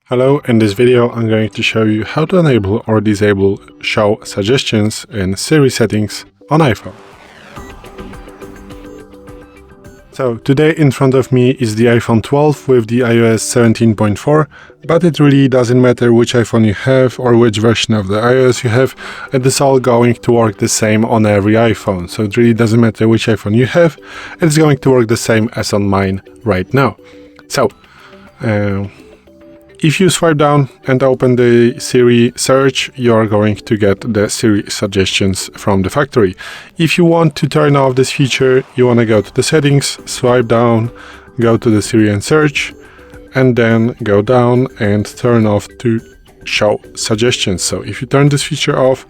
Hello, in this video I'm going to show you how to enable or disable show suggestions in Siri settings on iPhone. So today in front of me is the iPhone 12 with the iOS 17.4, but it really doesn't matter which iPhone you have or which version of the iOS you have, it is all going to work the same on every iPhone. So it really doesn't matter which iPhone you have, it's going to work the same as on mine right now. So, if you swipe down and open the Siri Search, you are going to get the Siri suggestions from the factory. If you want to turn off this feature, you want to go to the settings, swipe down, go to the Siri Search, and then go down and turn off to show suggestions. So if you turn this feature off,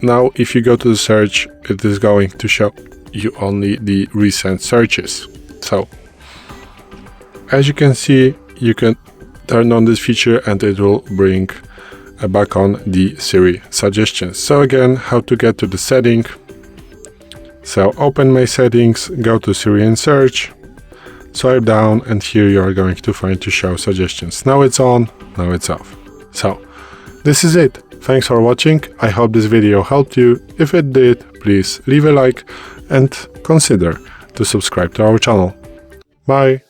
now if you go to the search, it is going to show you only the recent searches. So as you can see, you can turn on this feature and it will bring back on the Siri suggestions. So again, how to get to the setting. So open my settings, go to Siri Search, swipe down, and here you are going to find to show suggestions. Now it's on, now it's off. So this is it. Thanks for watching. I hope this video helped you. If it did, please leave a like and consider to subscribe to our channel. Bye.